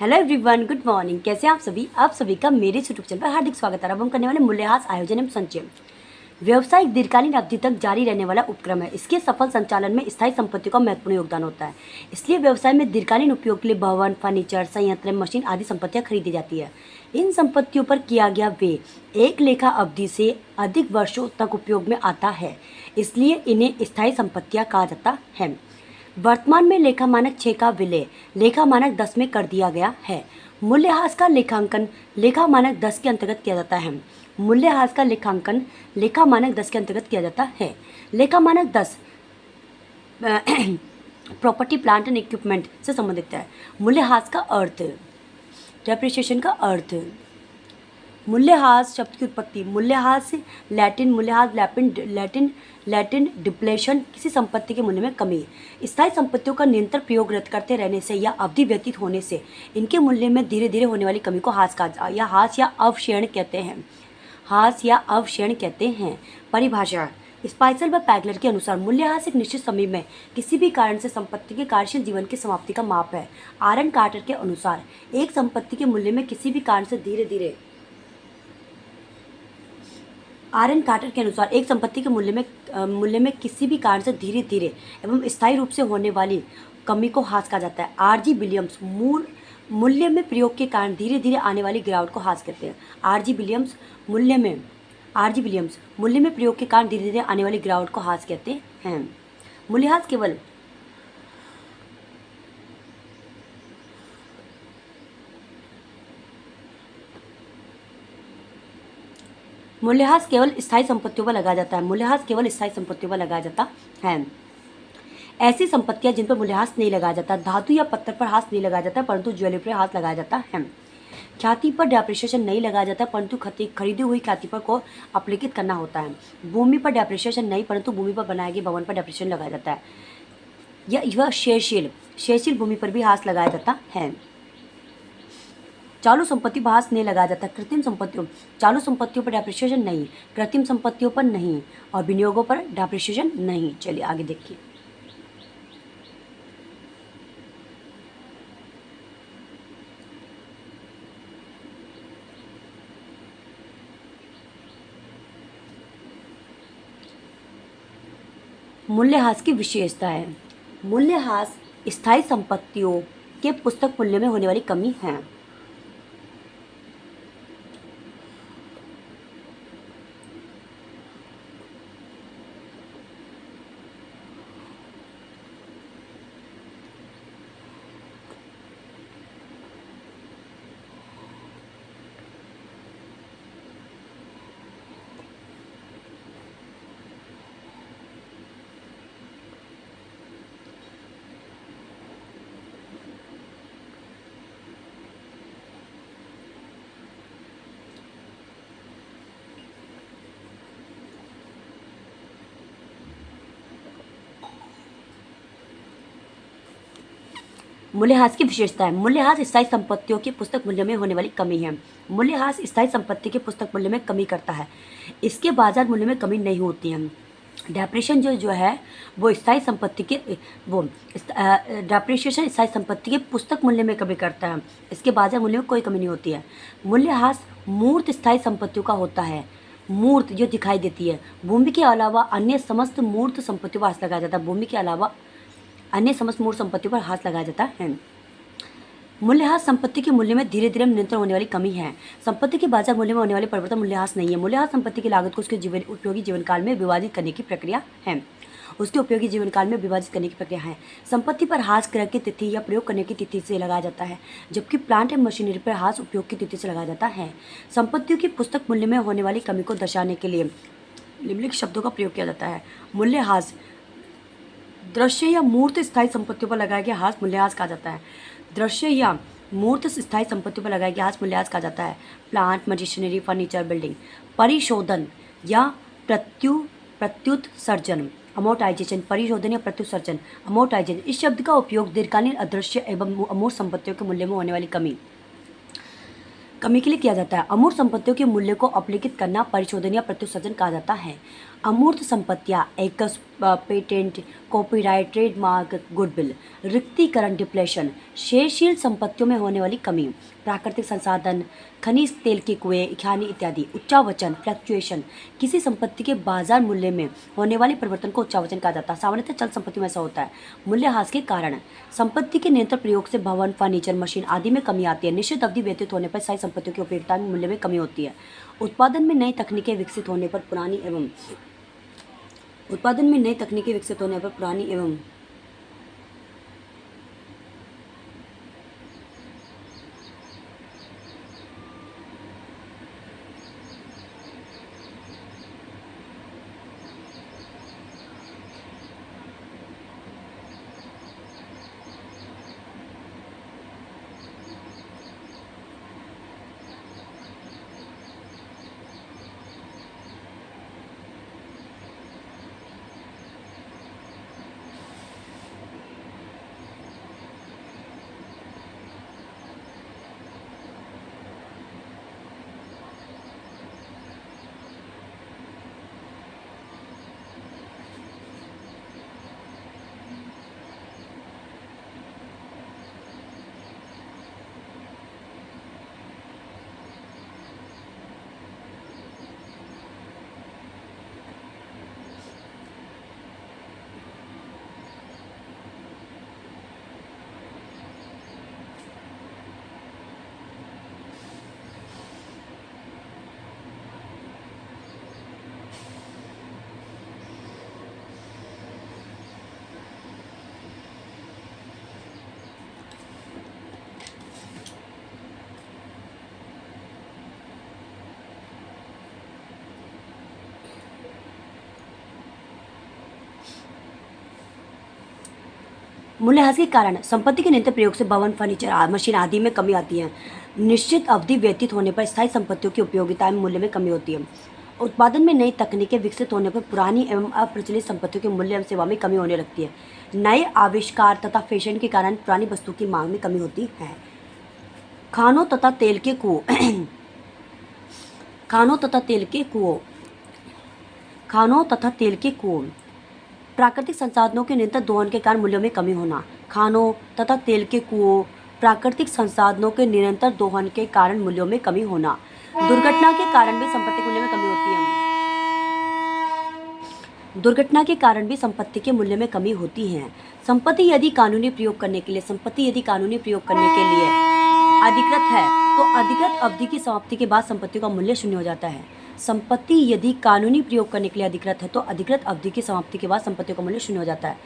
Hello everyone, good morning. कैसे हैं आप सभी का मेरे यूट्यूब चैनल पर हार्दिक स्वागत है। अब हम करने वाले मूल्यह्रास आयोजन एवं संचय व्यवसायिक दीर्घकालीन अवधि तक जारी रहने वाला उपक्रम है। इसके सफल संचालन में स्थायी संपत्ति का महत्वपूर्ण योगदान होता है। इसलिए व्यवसाय में दीर्घकालीन उपयोग के लिए भवन, फर्नीचर, संयंत्र, मशीन आदि संपत्तियां खरीदी जाती है। इन संपत्तियों पर किया गया व्यय एक लेखा अवधि से अधिक वर्षों तक उपयोग में आता है, इसलिए इन्हें स्थायी संपत्तियां कहा जाता है। वर्तमान में लेखा मानक 6 का विलय लेखा मानक 10 में कर दिया गया है। मूल्यह्रास का लेखांकन लेखा मानक 10 के अंतर्गत किया जाता है। मूल्यह्रास का लेखांकन लेखा मानक 10 के अंतर्गत किया जाता है। लेखा मानक 10 प्रॉपर्टी, प्लांट एंड इक्विपमेंट से संबंधित है। मूल्यह्रास का अर्थ, डेप्रिसिएशन का अर्थ। मूल्यह्रास शब्द की उत्पत्ति। मूल्यह्रास लैटिन मूल्यह्रास लैटिन डिप्लेशन, किसी संपत्ति के मूल्य में कमी। स्थायी संपत्तियों का निरंतर प्रयोग रद्द करते रहने से या अवधि व्यतीत होने से इनके मूल्य में धीरे धीरे होने वाली कमी को ह्रास या अवक्षेण कहते हैं। ह्रास या अवक्षेण कहते हैं। परिभाषा। स्पाइसर व पैगलर के अनुसार मूल्यह्रास एक निश्चित समय में किसी भी कारण से संपत्ति के कार्यशील जीवन की समाप्ति का माप है। आरन कार्टर के अनुसार एक संपत्ति के मूल्य में किसी भी कारण से आरन कार्टर के अनुसार एक संपत्ति के मूल्य में किसी भी कारण से धीरे धीरे एवं स्थायी रूप से होने वाली कमी को ह्रास कहा जाता है। आरजी विलियम्स मूल्य में प्रयोग के कारण धीरे धीरे आने वाली गिरावट को ह्रास कहते हैं। आरजी विलियम्स मूल्य में प्रयोग के कारण धीरे धीरे आने वाली गिरावट को ह्रास कहते हैं। मूल्यह्रास केवल स्थायी संपत्तियों पर लगाया जाता है। मूल्यह्रास केवल स्थायी संपत्तियों पर लगाया जाता है। ऐसी संपत्तियां जिन पर मूल्यह्रास नहीं लगाया जाता। धातु या पत्थर पर ह्रास नहीं लगाया जाता, परंतु ज्वेलरी पर ह्रास लगाया जाता है। ख्याति पर डेप्रिसिएशन नहीं लगाया जाता, परंतु खरीदी हुई ख्याति पर को अपलिखित करना होता है। भूमि पर डेप्रिसिएशन नहीं, परंतु भूमि पर बनाए गए भवन पर डेप्रिसिएशन लगाया जाता है। यह शेषशील भूमि पर भी ह्रास लगाया जाता है। चालू संपत्ति पर ह्रास नहीं लगाया जाता। चालू संपत्तियों पर डेप्रिसिएशन नहीं, कृत्रिम संपत्तियों पर नहीं और विनियोगों पर डेप्रिसिएशन नहीं। चलिए आगे देखिए। मूल्यह्रास की विशेषता है। मूल्यह्रास स्थायी संपत्तियों के पुस्तक मूल्य में होने वाली कमी है। मूल्यह्रास की विशेषता है। मूल्यह्रास स्थायी संपत्तियों के पुस्तक मूल्य में होने वाली कमी है। मूल्यह्रास स्थायी संपत्ति के पुस्तक मूल्य में कमी करता है, इसके बाजार मूल्य में कमी नहीं होती है। डेप्रिसिएशन जो है वो स्थायी संपत्ति के डेप्रिसिएशन स्थायी संपत्ति के पुस्तक मूल्य में कमी करता है, इसके बाजार मूल्य में कोई कमी नहीं होती है। मूल्यह्रास मूर्त स्थायी संपत्तियों का होता है। मूर्त जो दिखाई देती है। भूमि के अलावा अन्य समस्त मूर्त संपत्तियों पर ह्रास लगाया जाता है। भूमि के अलावा अन्य समस्त मूर्त संपत्तियों पर ह्रास लगाया जाता है। मूल्यह्रास संपत्ति के मूल्य में धीरे धीरे निरंतर होने वाली कमी है। संपत्ति के बाजार मूल्य में होने वाले परिवर्तन मूल्यह्रास नहीं है। मूल्यह्रास संपत्ति की लागत को उसके उपयोगी जीवन काल में विभाजित करने की प्रक्रिया है। संपत्ति पर ह्रास क्रय की तिथि या प्रयोग करने की तिथि से लगाया जाता है, जबकि प्लांट एवं मशीनरी पर ह्रास उपयोग की तिथि से लगाया जाता है। संपत्तियों की पुस्तक मूल्य में होने वाली कमी को दर्शाने के लिए निम्नलिखित शब्दों का प्रयोग किया जाता है। मूल्यह्रास दृश्य या मूर्त स्थायी संपत्तियों पर लगाया गया ह्रास मूल्यह्रास कहा जाता है। दृश्य या मूर्त स्थायी संपत्तियों पर लगाया गया ह्रास मूल्यह्रास कहा जाता है। Plant, machinery, furniture, building. परिशोधन या प्रत्युत्सर्जन, अमोर्टाइजेशन। परिशोधन या प्रत्युत्सर्जन, अमोर्टाइजेशन। इस शब्द का उपयोग दीर्घकालीन अदृश्य एवं अमूर्त संपत्तियों के मूल्य में होने वाली कमी के लिए किया जाता है। अमूर्त संपत्तियों के मूल्य को अपलिखित करना परिशोधन या प्रत्युत्सर्जन कहा जाता है। अमूर्त संपत्तियां एकस पेटेंट, कॉपीराइट, ट्रेडमार्क, गुडविल, रिक्तीकरण, डिप्लेशन, शेषशील संपत्तियों में होने वाली कमी, प्राकृतिक संसाधन, खनिज तेल के कुएं, खानी इत्यादि, उच्चावचन, फ्लक्चुएशन, किसी संपत्ति के बाजार मूल्य में होने वाले परिवर्तन को उच्चावचन कहा जाता है। सामान्यतः चल संपत्ति में ऐसा होता है। मूल्यह्रास के कारण संपत्ति के निरंतर प्रयोग से भवन, फर्नीचर, मशीन आदि में कमी आती है। निश्चित अवधि व्यतीत होने पर स्थायी संपत्तियों की उपयोगिता में मूल्य में कमी होती है। उत्पादन में नई तकनीकें विकसित होने पर पुरानी एवं मूल्यह्रास के कारण संपत्ति के निरंतर प्रयोग से भवन, फर्नीचर, मशीन आदि में कमी आती है। निश्चित अवधि व्यतीत होने पर स्थायी संपत्तियों की उपयोगिता में मूल्य में कमी होती है। उत्पादन में नई तकनीकें विकसित होने पर पुरानी एवं अप्रचलित संपत्तियों के मूल्य एवं सेवा में कमी होने लगती है। नए आविष्कार तथा फैशन के कारण पुरानी वस्तु की मांग में कमी होती है। खानों तथा तेल के कुओं खानों तथा तेल के कुओं, प्राकृतिक संसाधनों के निरंतर दोहन के कारण मूल्यों में कमी होना। खानों तथा तेल के कुओं, प्राकृतिक संसाधनों के निरंतर दोहन के कारण मूल्यों में कमी होना। दुर्घटना के कारण भी संपत्ति मूल्य में कमी होती है। दुर्घटना के कारण भी संपत्ति के मूल्य में कमी होती है। संपत्ति यदि कानूनी प्रयोग करने के लिए अधिकृत है तो अधिकृत अवधि की समाप्ति के बाद संपत्ति का मूल्य शून्य हो जाता है। संपत्ति यदि कानूनी प्रयोग करने के लिए अधिकृत है तो अधिकृत अवधि की समाप्ति के बाद संपत्ति का मूल्य शून्य हो जाता है।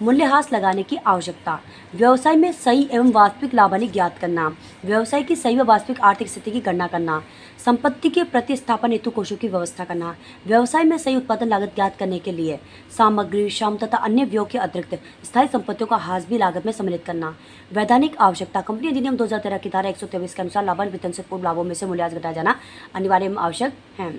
मूल्यह्रास लगाने की आवश्यकता। व्यवसाय में सही एवं वास्तविक लाभांश ज्ञात करना। व्यवसाय की सही व वास्तविक आर्थिक स्थिति की गणना करना। संपत्ति के प्रतिस्थापन हेतु कोषों की व्यवस्था करना। व्यवसाय में सही उत्पादन लागत ज्ञात करने के लिए सामग्री, श्रम तथा अन्य व्ययों के अतिरिक्त स्थायी संपत्तियों का ह्रास भी लागत में सम्मिलित करना। वैधानिक आवश्यकता। कंपनी अधिनियम 2013 की धारा 123 के अनुसार लाभांश वितरण से पूर्व लाभों में से मूल्यह्रास घटाया जाना अनिवार्य एवं आवश्यक है।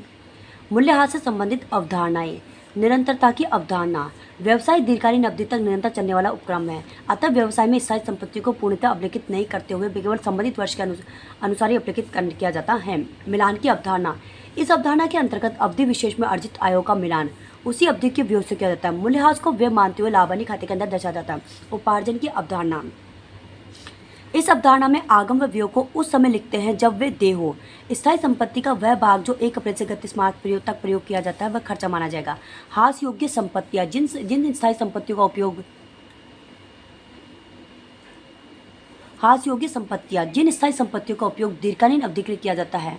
मूल्यह्रास से संबंधित अवधारणाएं। निरंतरता की अवधारणा। व्यवसाय दीर्घकालीन अवधि तक निरंतर चलने वाला उपक्रम है, अतः व्यवसाय में स्थायी संपत्ति को पूर्णतः अवलोकित नहीं करते हुए केवल संबंधित वर्ष के अनुसार ही अवलोकित किया जाता है। मिलान की अवधारणा। इस अवधारणा के अंतर्गत अवधि विशेष में अर्जित आयों का मिलान उसी अवधि के व्यय से किया जाता है। मूल्यह्रास को व्यय मानते हुए लाभांश खाते के अंदर दर्शाया जाता है। उपार्जन की अवधारणा। इस अवधारणा में आगम व व्यय को उस समय लिखते हैं जब वे देय हो। स्थायी संपत्ति का वह भाग जो 1 अप्रैल से 31 मार्च तक प्रयोग किया जाता है वह खर्चा माना जाएगा। ह्रास योग्य संपत्तियां। जिन स्थायी संपत्तियों का उपयोग दीर्घकालीन अवधि के लिए किया जाता है।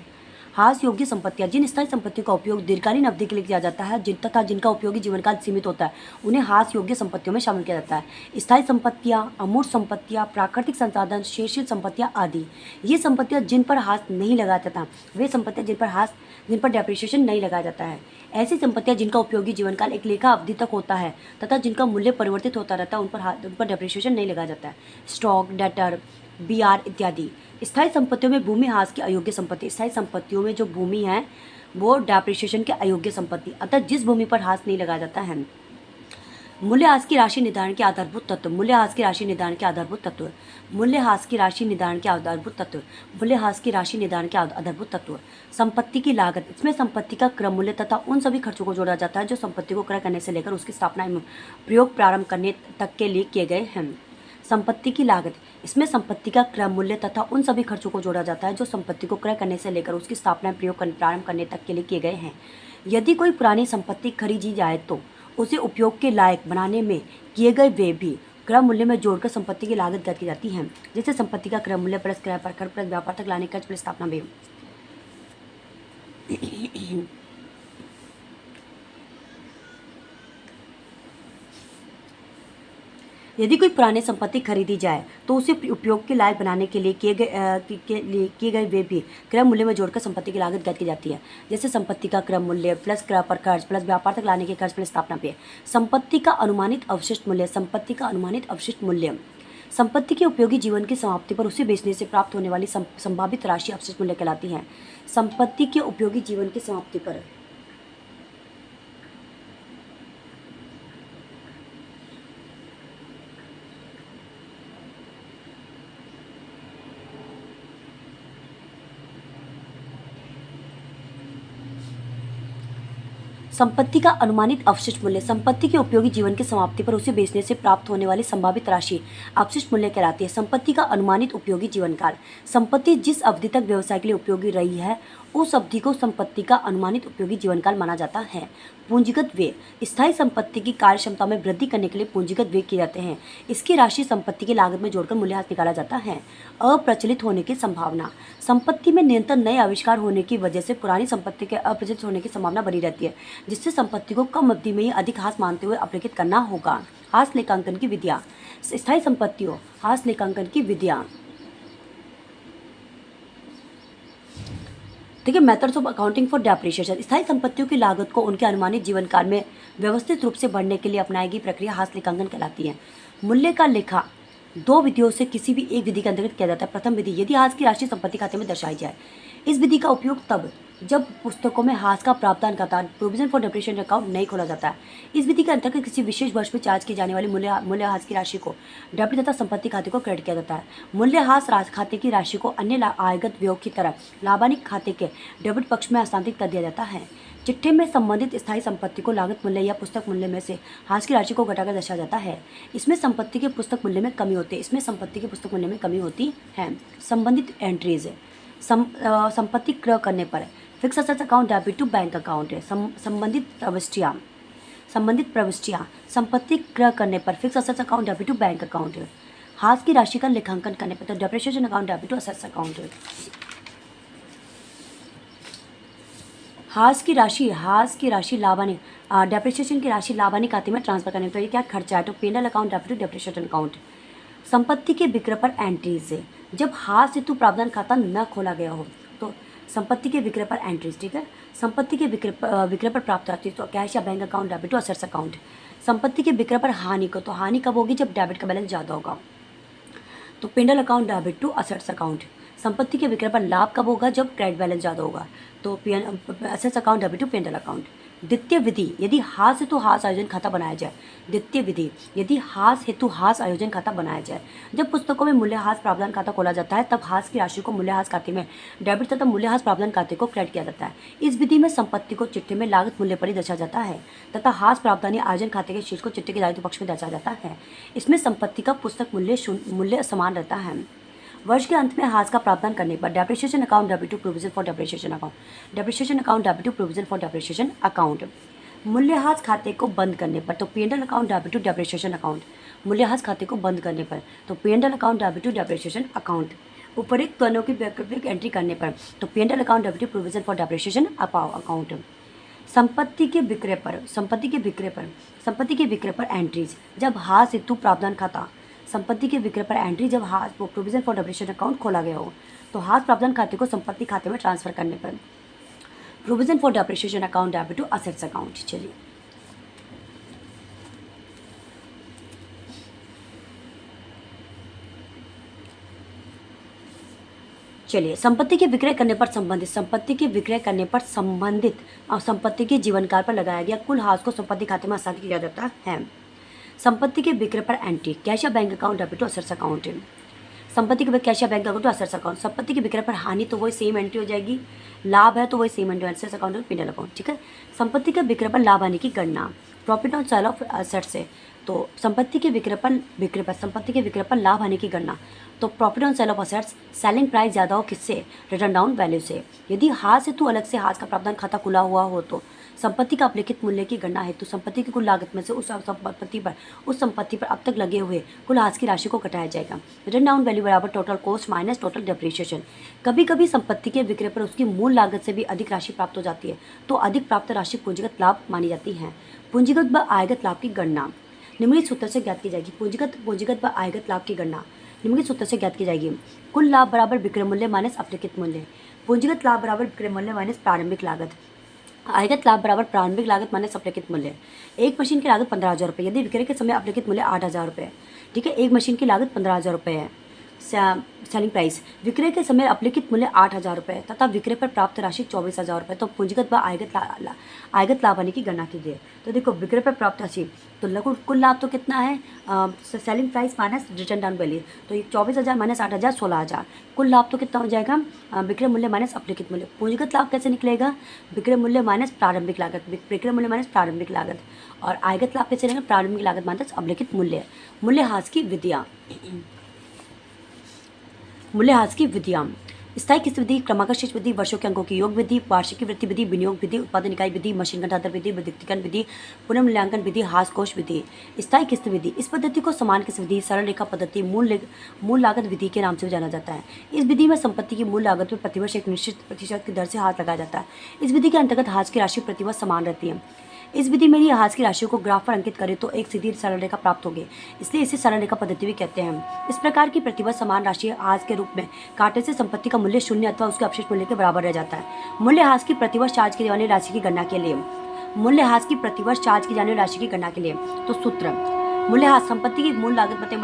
ह्रास योग्य संपत्तियां। जिन स्थायी संपत्तियों का उपयोग दीर्घकालीन अवधि के लिए किया जाता है तथा जिनका उपयोगी जीवनकाल सीमित होता है उन्हें ह्रास योग्य संपत्तियों में शामिल किया जाता है। स्थायी संपत्तियां, अमूर्त संपत्तियां, प्राकृतिक संसाधन, शेषशील संपत्तियां आदि। ये संपत्तियां जिन पर ह्रास नहीं लगाया जाता, वे संपत्तियां जिन पर डेप्रिसिएशन नहीं लगाया जाता है। ऐसी संपत्तियां जिनका उपयोगी जीवनकाल एक लेखा अवधि तक होता है तथा जिनका मूल्य परिवर्तित होता रहता है उन पर डेप्रिसिएशन नहीं लगाया जाता है। स्टॉक, डेटर, BR इत्यादि। स्थायी संपत्तियों में भूमि ह्रास की अयोग्य संपत्ति। स्थायी संपत्तियों में जो भूमि है वो डेप्रिसिएशन के अयोग्य संपत्ति, अतः जिस भूमि पर ह्रास नहीं लगाया जाता है। मूल्यह्रास की राशि निर्धारण के आधारभूत तत्व। मूल्यह्रास की राशि निर्धारण के आधारभूत तत्व। मूल्यह्रास की राशि निर्धारण के आधारभूत तत्व। मूल्यह्रास की राशि निर्धारण के आधारभूत तत्व। संपत्ति की लागत, इसमें संपत्ति का क्रय मूल्य तथा उन सभी खर्चों को जोड़ा जाता है जो संपत्ति को क्रय करने से लेकर उसकी स्थापना एवं प्रयोग प्रारंभ करने तक के लिए किए गए हैं। संपत्ति की लागत, इसमें संपत्ति का क्रय मूल्य तथा उन सभी खर्चों को जोड़ा जाता है जो संपत्ति को क्रय करने से लेकर उसकी स्थापना प्रयोग प्रारंभ करने तक के लिए किए गए हैं। यदि कोई पुरानी संपत्ति खरीदी जाए तो उसे उपयोग के लायक बनाने में किए गए व्यय भी क्रय मूल्य में जोड़कर संपत्ति की लागत ज्ञात की जाती है। जैसे संपत्ति का क्रय मूल्य प्लस किराया पर खर्च प्लस व्यापार तक लाने खर्च प्लस स्थापना व्यय। यदि कोई पुरानी संपत्ति खरीदी जाए तो उसे उपयोग के लायक बनाने के लिए किए गए वे भी क्रय मूल्य में जोड़कर संपत्ति की लागत ज्ञात की जाती है। जैसे संपत्ति का क्रय मूल्य प्लस क्रय पर खर्च प्लस व्यापार तक लाने के खर्च प्लस स्थापना व्यय। संपत्ति का अनुमानित अवशिष्ट मूल्य। संपत्ति का अनुमानित अवशिष्ट मूल्य संपत्ति के उपयोगी जीवन की समाप्ति पर उसे बेचने से प्राप्त होने वाली संभावित राशि अवशिष्ट मूल्य कहलाती है। संपत्ति के उपयोगी जीवन की समाप्ति पर संपत्ति का अनुमानित अवशिष्ट मूल्य संपत्ति के उपयोगी जीवन की समाप्ति पर उसे बेचने से प्राप्त होने वाली संभावित राशि अवशिष्ट मूल्य कहलाती है। संपत्ति का अनुमानित उपयोगी जीवन काल संपत्ति जिस अवधि तक व्यवसाय के लिए उपयोगी रही है उस अवधि को संपत्ति का अनुमानित उपयोगी जीवन काल माना जाता है। पूंजीगत व्यय स्थायी संपत्ति की कार्य क्षमता में वृद्धि करने के लिए पूंजीगत व्यय किए जाते हैं। इसकी राशि संपत्ति की लागत में जोड़कर मूल्यह्रास निकाला जाता है। अप्रचलित होने की संभावना संपत्ति में निरंतर नए आविष्कार होने की वजह से पुरानी संपत्ति के अप्रचलित होने की संभावना बनी रहती है, जिससे संपत्ति को कम अवधि में ही अधिक हास मानते हुए अपरेखित करना होगा। हास लेखांकन की विधियाँ स्थायी संपत्तियों हास लेखांकन की विधियाँ। देखिए methods of accounting for depreciation स्थायी संपत्तियों की लागत को उनके अनुमानित जीवन काल में व्यवस्थित रूप से बढ़ने के लिए अपनाई गई प्रक्रिया हास लेखांकन कहलाती है। मूल्य का लेखा दो विधियों से किसी भी एक विधि के अंतर्गत किया जाता है। प्रथम विधि यदि हास की राशि संपत्ति खाते में दर्शाई जाए। इस विधि का उपयोग तब जब पुस्तकों में हास का प्रावधान खाता प्रोविजन फॉर डेप्रिसिएशन अकाउंट नहीं खोला जाता है। इस विधि के अंतर्गत किसी विशेष वर्ष में चार्ज की जाने वाली मूल्यह्रास की राशि को डेबिट तथा संपत्ति खाते को क्रेडिट किया जाता है। मूल्यह्रास खाते की राशि को अन्य आयगत व्यय की तरह लाभांश खाते के डेबिट पक्ष में हस्तांतरित कर दिया जाता है। चिट्ठे में संबंधित स्थायी संपत्ति को लागत मूल्य या पुस्तक मूल्य में से हास की राशि को घटाकर दर्शाया जाता है। इसमें संपत्ति के पुस्तक मूल्य में कमी होती है। संबंधित एंट्रीज संपत्ति क्रय करने पर fix assets account debit to bank account है। संबंधित प्रविष्टियाँ संपत्ति क्रय करने पर fix assets account debit to bank account है। हास की राशि का लेखांकन करने पर तो depreciation account debit to assets account है। हास की राशि लाभानी डेप्रिसिएशन की राशि लाभानी खाते में ट्रांसफर करने पर ये क्या खर्चा है तो P and L account debit to depreciation account. संपत्ति के विक्रय पर एंट्रीज है। जब हास हेतु प्रावधान खाता न खोला गया हो तो संपत्ति के विक्रय पर एंट्रीज, ठीक है। संपत्ति के विक्रय पर प्राप्त राशि तो कैश या bank account debit to assets account. संपत्ति के विक्रय पर हानि को तो हानि कब होगी जब डेबिट का बैलेंस ज़्यादा होगा तो P and L account debit to assets account. संपत्ति के विक्रय पर लाभ कब होगा जब क्रेडिट बैलेंस ज़्यादा होगा तो assets account debit to P and L account. द्वितीय विधि यदि हास हेतु हास आयोजन खाता बनाया जाए। द्वितीय विधि यदि हास हेतु हास आयोजन खाता बनाया जाए। जब पुस्तकों में मूल्यह्रास प्रावधान खाता खोला जाता है तब हास की राशि को मूल्यह्रास खाते में डेबिट तथा मूल्यह्रास प्रावधान खाते को क्रेडिट किया जाता है। इस विधि में संपत्ति को चिट्ठे में लागत मूल्य पर ही दर्शाया जाता है तथा हास प्रावधानी आयोजन खाते के शेष को चिट्ठे के दायित्व पक्ष में दर्शाया जाता है। इसमें संपत्ति का पुस्तक मूल्य समान रहता है। वर्ष के अंत में हास का प्रावधान करने पर depreciation account debit to provision for depreciation account. Depreciation account debit to provision for depreciation account. मूल्यह्रास खाते को बंद करने पर तो P and L account debit to depreciation account. मूल्यह्रास खाते को बंद करने पर तो P and L account debit to depreciation account. उपरोक्त दोनों की वैकल्पिक एंट्री करने पर तो P and L account debit to provision for depreciation account. संपत्ति के विक्रय पर एंट्रीज जब हास हेतु प्रावधान खाता संपत्ति के विक्रय पर एंट्री जब हास प्रोविजन फॉर डेप्रिसिएशन अकाउंट खोला गया हो तो हास प्रावधान खाते को संपत्ति खाते में ट्रांसफर करने पर provision for depreciation account debit to assets account. चलिए संपत्ति के विक्रय करने पर संबंधित संपत्ति के जीवन काल पर लगाया गया कुल हास को संपत्ति खाते में हस्तांतरित किया जाता है। संपत्ति के विक्रय पर एंट्री, कैश या bank account, debit to assets account. संपत्ति के कैश या bank account to assets account. संपत्ति के विक्रय पर हानि तो वही सेम एंट्री हो जाएगी, लाभ है तो वही सेम एंट्री, असेट्स अकाउंट और पीएनएल अकाउंट। ठीक है। संपत्ति के विक्रय पर लाभ हानि की गणना, profit on sale of assets से। तो संपत्ति के विक्रय पर लाभ हानि की गणना, तो profit on sale of assets, selling price ज़्यादा हो किससे, रिटर्न डाउन वैल्यू से। यदि हाथ से तू अलग से हाथ का प्रावधान खाता खुला हुआ हो तो संपत्ति का अपलिखित मूल्य की गणना हेतु संपत्ति की कुल लागत में से उस संपत्ति पर अब तक लगे हुए कुल हाथ की राशि को घटाया जाएगा। रिटर्न डाउन वैल्यू बराबर total cost minus total depreciation. कभी कभी संपत्ति के विक्रय पर उसकी मूल लागत से भी अधिक राशि प्राप्त हो जाती है, तो अधिक प्राप्त राशि पूंजीगत लाभ मानी जाती है। पूंजीगत व आयगत लाभ की गणना निम्नलिखित सूत्र से ज्ञात की जाएगी। पूंजीगत व आयगत लाभ की गणना निम्नलिखित सूत्र से ज्ञात की जाएगी। कुल लाभ बराबर विक्रय मूल्य माइनस अपलिखित मूल्य। पूंजीगत लाभ बराबर विक्रय मूल्य माइनस प्रारंभिक लागत। आयगत लाभ बराबर प्रारंभिक लागत माइनस अपलिखित मूल्य। एक मशीन की लागत 15,000 रुपये, यदि विक्रय के समय अपलिखित मूल्य 8,000 रुपये। ठीक है। एक मशीन की लागत 15,000 रुपये है, सेलिंग प्राइस। विक्रय के समय अपलिखित मूल्य 8,000 रुपये तथा विक्रय पर प्राप्त राशि 24,000 रुपये। तो पूंजीगत व आयगत लाभ हानि की गणना कीजिए। तो देखो विक्रय पर प्राप्त राशि, तो कुल लाभ तो कितना है, selling price minus return down value. तो ये 24,000 माइनस 8,000 16,000। कुल लाभ तो कितना हो जाएगा, विक्रय मूल्य माइनस अपलिखित मूल्य। पूंजीगत लाभ कैसे निकलेगा, विक्रय मूल्य माइनस प्रारंभिक लागत, विक्रय मूल्य माइनस प्रारंभिक लागत। और आयगत लाभ कैसे निकलेगा, प्रारंभिक लागत माइनस अपलिखित मूल्य। मूल्यह्रास की विधियाँ। मूल्यह्रास की विधियाँ, स्थायी किस्त विधि, क्रमागत शेष विधि, वर्षों के अंकों की योग विधि, वार्षिक वृद्धि विधि, विनियोग विधि, उत्पादन इकाई विधि, मशीन घंटा दर विधि, विद्युतीकरण विधि, पुनर्मूल्यांकन विधि, ह्रास कोष विधि। स्थायी किस्त विधि, इस पद्धति को समान किस्त विधि, सरल रेखा पद्धति, मूल लागत विधि के नाम से भी जाना जाता है। इस विधि में संपत्ति की मूल लागत पर प्रतिवर्ष एक निश्चित प्रतिशत की दर से हाथ लगाया जाता है। इस विधि के अंतर्गत हाथ की राशि प्रतिवर्ष समान रहती है। इस विधि में हाथ की राशि को ग्राफ पर अंकित करें तो एक सीधी सरल रेखा प्राप्त होगी, इसलिए इसे सरल रेखा पद्धति भी कहते हैं। इस प्रकार की प्रतिवर्ष समान राशि हाथ के रूप में काटने से संपत्ति का मूल्य शून्य अथवा उसके अवशिष्ट मूल्य के बराबर रह जाता है। मूल्यह्रास की प्रतिवर्ष चार्ज की जाने वाली राशि की गणना के लिए, मूल्यह्रास की प्रतिवर्ष चार्ज की जाने वाली राशि की गणना के लिए तो सूत्र, मूल्यह्रास संपत्ति की मूल लागत बटे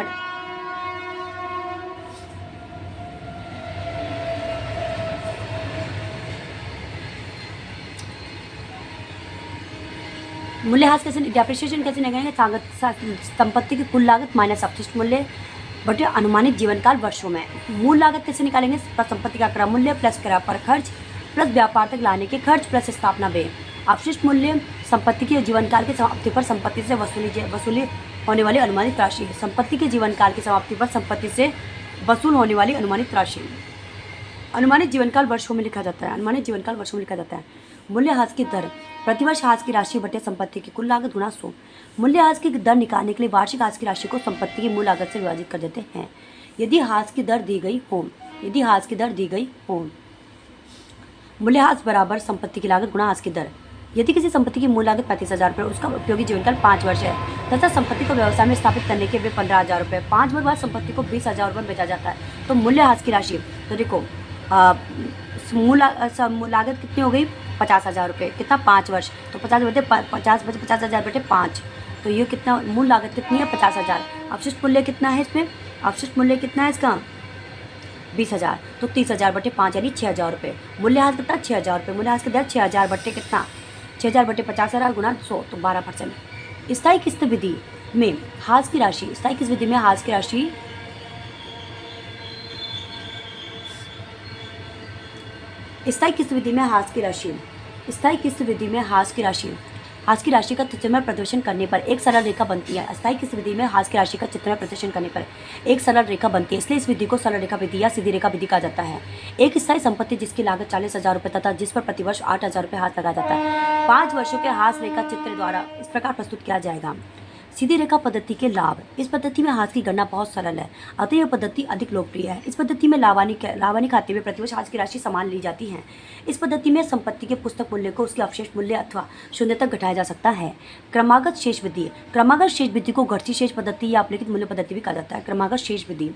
मूल्यह्रास कैसे, डेप्रिसिएशन कैसे निकालेंगे, संपत्ति की कुल लागत माइनस अपशिष्ट मूल्य बटे अनुमानित जीवनकाल वर्षों में। मूल लागत कैसे निकालेंगे, संपत्ति का क्रय मूल्य प्लस क्रय पर खर्च प्लस व्यापार तक लाने के खर्च प्लस स्थापना व्यय। अपशिष्ट मूल्य संपत्ति के जीवनकाल की समाप्ति पर संपत्ति से वसूली होने वाली अनुमानित राशि। संपत्ति के जीवनकाल की समाप्ति पर संपत्ति से वसूल होने वाली अनुमानित राशि। अनुमानित जीवनकाल वर्षों में लिखा जाता है, अनुमानित जीवनकाल वर्षों में लिखा जाता है। मूल्यह्रास की दर, प्रतिवर्ष ह्रास की राशि बटे संपत्ति की कुल लागत गुणा 100। मूल्यह्रास की दर निकालने के लिए वार्षिक ह्रास की राशि को संपत्ति की मूल लागत से विभाजित कर देते हैं। यदि ह्रास की दर दी गई हो, मूल्यह्रास बराबर संपत्ति की लागत गुणा ह्रास की दर। यदि किसी संपत्ति की मूल लागत 35,000 रुपये, उसका उपयोगी जीवनकाल 5 वर्ष है तथा संपत्ति को व्यवसाय में स्थापित करने के लिए 15,000 रुपये, 5 वर्ष बाद संपत्ति को 20,000 रुपये बेचा जाता है, तो मूल्यह्रास की राशि, तो देखो मूल लागत कितनी हो गई 50,000 रुपये, कितना 5 वर्ष, तो 50,000 बटे 5, तो ये कितना मूल लागत कितनी है 50,000। अपशिष्ट मूल्य कितना है इसमें, अपशिष्ट मूल्य कितना है इसका 20,000, तो 30,000 बटे 5 यानी 6,000 रुपये। मूल्यह्रास कितना 6,000 रुपये। मूल्यह्रास की दर 6,000 बटे कितना 6,000 बटे 50,000 गुना 100 तो 12%। स्थायी किस्त विधि में ह्रास की राशि, स्थायी किस्त विधि में ह्रास की राशि, स्थायी किस्त विधि में ह्रास की राशि, स्थायी किस्त विधि में ह्रास की राशि का चित्रमय प्रदर्शन करने पर एक सरल रेखा बनती है। स्थायी किस्त विधि में ह्रास की राशि का चित्रमय प्रदर्शन करने पर एक सरल रेखा बनती है, इसलिए इस विधि को सरल रेखा विधि या सीधी रेखा विधि कहा जाता है। एक स्थायी संपत्ति जिसकी लागत 40,000 रुपये तथा जिस पर प्रतिवर्ष 8,000 रुपये हाथ लगाया जाता है, 5 वर्षों के ह्रास रेखा चित्र द्वारा इस प्रकार प्रस्तुत किया जाएगा। सीधी रेखा पद्धति के लाभ, इस पद्धति में ह्रास की गणना बहुत सरल है, अतः यह पद्धति अधिक लोकप्रिय है। इस पद्धति में लाभानी खाते में प्रतिवर्ष ह्रास की राशि समान ली जाती है। इस पद्धति में संपत्ति के पुस्तक मूल्य को उसके अवशेष मूल्य अथवा शून्य तक घटाया जा सकता है। क्रमागत शेष विधि, क्रमागत शेष विधि को घटती शेष पद्धति या अपलिखित मूल्य पद्धति भी कहा जाता है। क्रमागत शेष विधि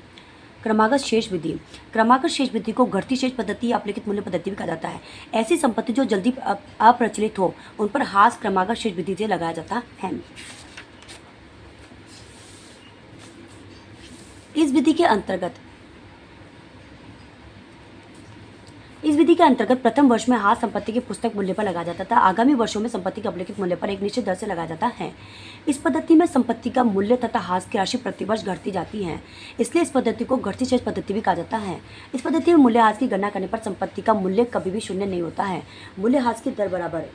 को घटती शेष पद्धति या अपलिखित मूल्य पद्धति भी कहा जाता है। ऐसी संपत्ति जो जल्दी अप्रचलित हो उन पर ह्रास क्रमागत शेष विधि से लगाया जाता है। इस विधि के के अंतर्गत प्रथम वर्ष में हाथ संपत्ति के पुस्तक मूल्य पर लगाया जाता था। आगामी वर्षों में संपत्ति के अवलोकित मूल्य पर एक निश्चित दर से लगाया जाता है। इस पद्धति में संपत्ति का मूल्य तथा हाथ की राशि प्रतिवर्ष घटती जाती है, इसलिए इस पद्धति को घटती शेष पद्धति भी कहा जाता है। इस पद्धति में मूल्य हाथ की गणना करने पर संपत्ति का मूल्य कभी भी शून्य नहीं होता है। मूल्य हाथ की दर बराबर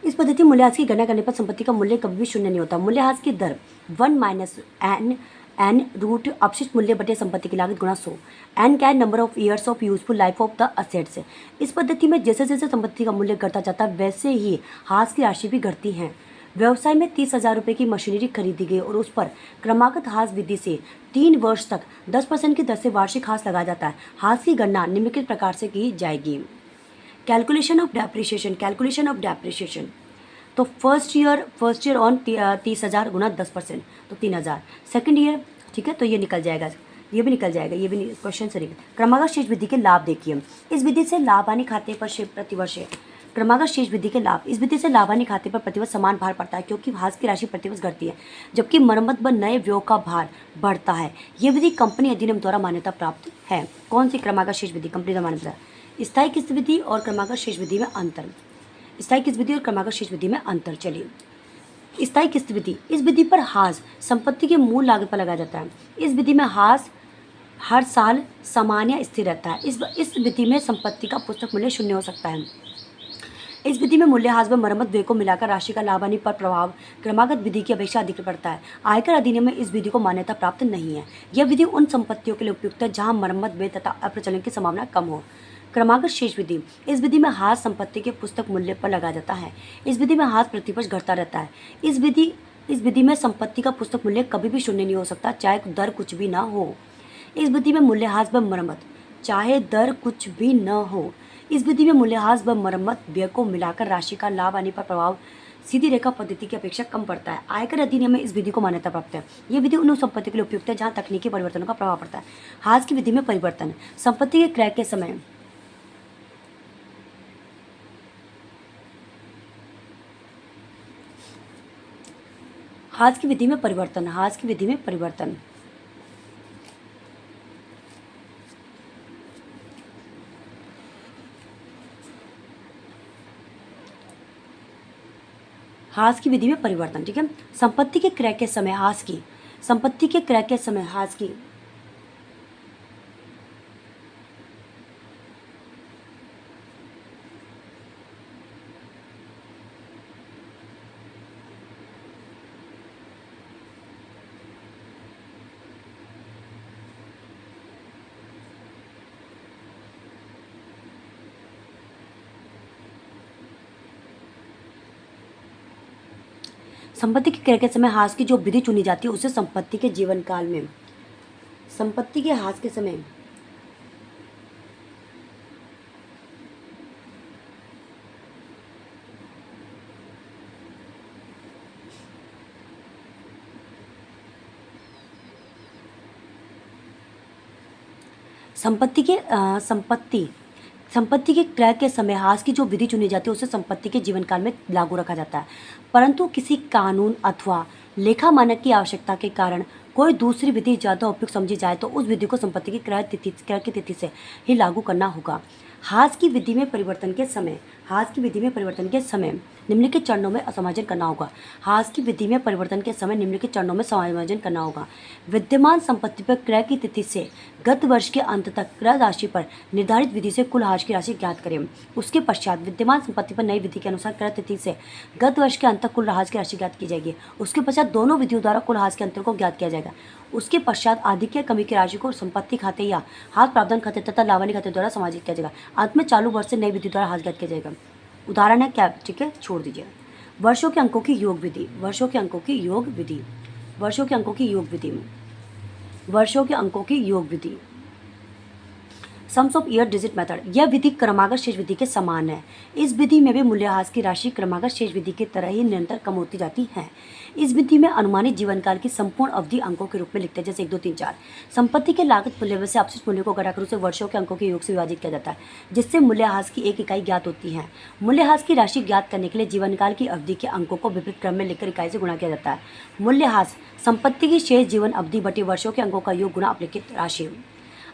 इस पद्धति मूल्यह्रास की गणना करने पर संपत्ति का मूल्य कभी भी शून्य नहीं होता। मूल्यह्रास की दर 1 माइनस एन रूट अपशिष्ट मूल्य बटे संपत्ति की लागत गुणा 100। एन क्या है? Number of years of useful life of the assets. इस पद्धति में जैसे जैसे संपत्ति का मूल्य घटता जाता है वैसे ही हाथ की राशि भी घटती है। व्यवसाय में 30,000 रुपये की मशीनरी खरीदी गई और उस पर क्रमागत हाथ विधि से 3 वर्ष तक 10% की दर से वार्षिक हाथ लगाया जाता है। हाथ की गणना निम्नलिखित प्रकार से की जाएगी। Calculation of depreciation. तो फर्स्ट ईयर ऑन 30,000 गुना 10%, तो 3,000। सेकंड ईयर, ठीक है, तो ये निकल जाएगा, ये भी निकल जाएगा, ये भी क्वेश्चन सही। क्रमागत शेष विधि के लाभ देखिए। इस विधि से लाभ हानि खाते पर प्रतिवर्ष क्रमागत शेष विधि के लाभ। इस विधि से लाभ हानि खाते पर प्रतिवर्ष समान भार पड़ता है क्योंकि हाथ की राशि प्रतिवर्ष घटती है जबकि मरम्मत व नए व्यय का भार बढ़ता है। ये विधि कंपनी अधिनियम द्वारा मान्यता प्राप्त है। कौन सी? क्रमागत शेष विधि, कंपनी द्वारा मान्यता। स्थायी किस्त विधि और क्रमागत शेष विधि में अंतर। स्थायी किस्त विधि और क्रमागत शेष विधि में अंतर। चलिए, स्थायी किस्त विधि। इस विधि पर हाथ संपत्ति के मूल लागत पर लगाया जाता है। इस विधि में हाथ हर साल समान या स्थिर रहता है। इस विधि में संपत्ति का पुस्तक मूल्य शून्य हो सकता है। इस विधि में मूल्यह्रास व मरम्मत व्यय को मिलाकर राशि का लाभ हानि पर प्रभाव क्रमागत विधि की अपेक्षा अधिक पड़ता है। आयकर अधिनियम में इस विधि को मान्यता प्राप्त नहीं है। यह विधि उन संपत्तियों के लिए उपयुक्त है जहां मरम्मत व्यय तथा अप्रचलन की संभावना कम हो। क्रमागत शेष विधि। इस विधि में हाथ संपत्ति के पुस्तक मूल्य पर लगाया जाता है। इस विधि में हाथ प्रतिवर्ष घटता रहता है। इस विधि में संपत्ति का पुस्तक मूल्य कभी भी शून्य नहीं हो सकता, चाहे दर कुछ भी ना हो। इस विधि में मूल्यह्रास व मरम्मत, चाहे दर कुछ भी न हो। इस विधि में मूल्यह्रास व मरम्मत व्यय को मिलाकर राशि का लाभ आने पर प्रभाव सीधी रेखा पद्धति की अपेक्षा कम पड़ता है। आयकर अधिनियम में इस विधि को मान्यता प्राप्त है। यह विधि उन संपत्ति के लिए उपयुक्त है जहां तकनीकी परिवर्तनों का प्रभाव पड़ता है। हाथ की विधि में परिवर्तन। संपत्ति के क्रय के समय हाथ की विधि में परिवर्तन। हाथ की विधि में परिवर्तन। हाथ की विधि में परिवर्तन, ठीक है। संपत्ति के क्रय के समय हाथ की संपत्ति के क्रय के समय हाथ की संपत्ति के क्रय के समय हाथ की जो विधि चुनी जाती है उसे संपत्ति के जीवन काल में संपत्ति के हाथ के समय संपत्ति के क्रय के समय हास की जो विधि चुनी जाती है उसे संपत्ति के जीवन काल में लागू रखा जाता है, परंतु किसी कानून अथवा लेखा मानक की आवश्यकता के कारण कोई दूसरी विधि ज़्यादा उपयुक्त समझी जाए तो उस विधि को संपत्ति की क्रय की तिथि से ही लागू करना होगा। हास की विधि में परिवर्तन के समय निम्नलिखित चरणों में समायोजन करना होगा। हास की विधि में परिवर्तन के समय निम्नलिखित चरणों में समायोजन करना होगा। विद्यमान संपत्ति पर क्रय की तिथि से गत वर्ष के अंत तक क्रय राशि पर निर्धारित विधि से कुल हास की राशि ज्ञात करें। उसके पश्चात विद्यमान संपत्ति पर नई विधि के अनुसार क्रय तिथि से गत वर्ष के अंत तक कुल हास की राशि ज्ञात की जाएगी। उसके पश्चात दोनों विधियों द्वारा कुल हास के अंतर को ज्ञात किया जाएगा। उसके पश्चात अधिक या कमी की राशि को संपत्ति खाते या हाथ प्रावधान खाते तथा लाभानी खाते द्वारा समायोजित किया जाएगा। अंत में चालू वर्ष से नई विधि द्वारा हास ज्ञात किया जाएगा। उदाहरण है क्या, ठीक है, छोड़ दीजिए। वर्षों के अंकों की योग विधि sums of ear digit method. यह विधि क्रमागत शेष विधि के समान है। इस विधि में भी मूल्यह्रास की राशि क्रमागत शेष विधि की तरह ही निरंतर कम होती जाती है। इस विधि में अनुमानित जीवन काल की संपूर्ण अवधि अंकों के रूप में लिखते हैं, जैसे 1, 2, 3, 4। संपत्ति के लागत मूल्य से अपशिष्ट मूल्य को घटाकर उसे वर्षों के अंकों के योग से विभाजित किया जाता है, जिससे मूल्यह्रास की एक इकाई ज्ञात होती है। मूल्यह्रास की राशि ज्ञात करने के लिए जीवन काल की अवधि के अंकों को विपरीत क्रम में लिखकर इकाई से गुणा किया जाता है। मूल्यह्रास संपत्ति की शेष जीवन अवधि बटे वर्षों के अंकों का योग गुणा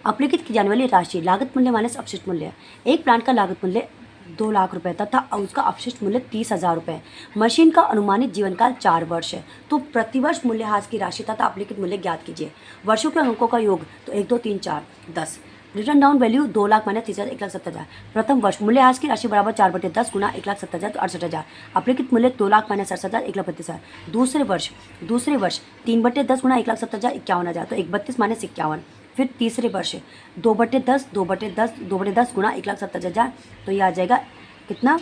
अपलिखित की जाने वाली राशि लागत मूल्य माइनस अपशिष्ट मूल्य। एक प्लांट का लागत मूल्य 2 लाख रुपए तथा उसका अपशिष्ट मूल्य 30,000 रुपये। मशीन का अनुमानित जीवन काल 4 वर्ष है, तो प्रतिवर्ष मूल्यह्रास की राशि तथा अपलिखित मूल्य ज्ञात कीजिए। वर्षों के अंकों का योग तो 1, 2, 3, 4, 10। Return down value 2 lakh minus 30,000 1,70,000। प्रथम वर्ष मूल्यह्रास की राशि बराबर 4/10 गुना 1,70,000 तो 68,000। अपलिखित मूल्य 2 लाख माइनस 68,000 1,32,000। दूसरे वर्ष 3/10 गुना 1,70,000 51,000 तो 1/32 माइनस 51। फिर तीसरे वर्ष 2/10 गुना 1,70,000 तो ये आ जाएगा कितना,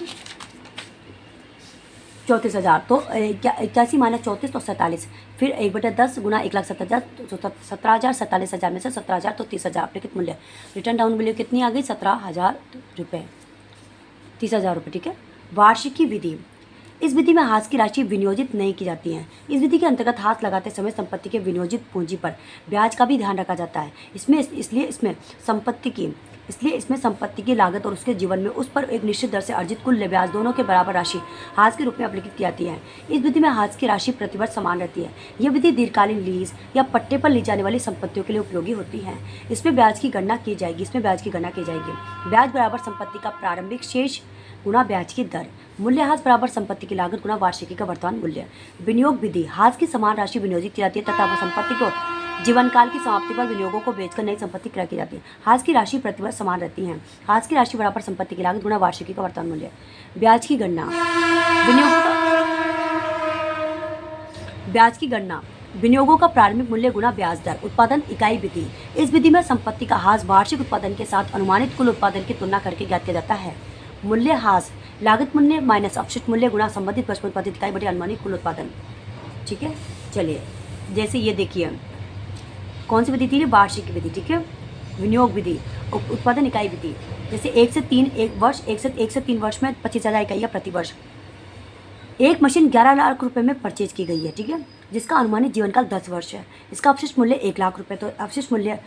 34,000। तो 81 माइनस 34 तो 47। फिर 1/10 गुना 1,70,000 तो 17,000। 47,000 में से 17,000 तो 30,000। अपलिखित मूल्य रिटर्न डाउन वैल्यू कितनी आ गई, 17,000 रुपये, 30,000 रुपये, ठीक है। वार्षिकी विधि। इस विधि में हास की राशि विनियोजित नहीं की जाती है। इस विधि के अंतर्गत हास लगाते समय संपत्ति के विनियोजित पूंजी पर ब्याज का भी ध्यान रखा जाता है। इसलिए इसमें संपत्ति की लागत और उसके जीवन में उस पर एक निश्चित दर से अर्जित कुल ब्याज दोनों के बराबर राशि हास के रूप में अपलिखित की जाती है। इस विधि में हास की राशि प्रतिवर्ष समान रहती है। यह विधि दीर्घकालीन लीज या पट्टे पर ली जाने वाली संपत्तियों के लिए उपयोगी होती है। इसमें ब्याज की गणना की जाएगी। ब्याज बराबर संपत्ति का प्रारंभिक शेष गुना ब्याज की दर। मूल्यह्रास बराबर संपत्ति की लागत गुना वार्षिकी का वर्तमान मूल्य। विनियोग विधि। हास की समान राशि विनियोजित की जाती है तथा वह संपत्ति को जीवन काल की समाप्ति पर विनियोगों को बेचकर नई संपत्ति क्रय की जाती है। हास की राशि प्रतिवर्ष समान रहती है। हास की राशि बराबर संपत्ति की लागत गुना वार्षिकी का वर्तमान मूल्य। ब्याज की गणना विनियोगों का प्रारंभिक मूल्य गुना ब्याज दर। उत्पादन इकाई विधि। इस विधि में संपत्ति का हास वार्षिक उत्पादन के साथ अनुमानित कुल उत्पादन की तुलना करके ज्ञात किया जाता है। मूल्यह्रास लागत मूल्य माइनस अपशिष्ट मूल्य गुना संबंधित वर्ष में उत्पादित इकाई बटे अनुमानित कुल उत्पादन, ठीक है। चलिए, जैसे ये देखिए कौन सी विधि थी, वार्षिक विधि, ठीक है। विनियोग विधि, उत्पादन इकाई विधि। जैसे 1 से 3 वर्ष में 25,000 इकाइयाँ प्रति वर्ष। एक मशीन 11 लाख रुपए में परचेज की गई है, ठीक है, जिसका अनुमानित जीवन काल 10 वर्ष है। इसका अपशिष्ट मूल्य 1 लाख रुपए, तो अपशिष्ट मूल्य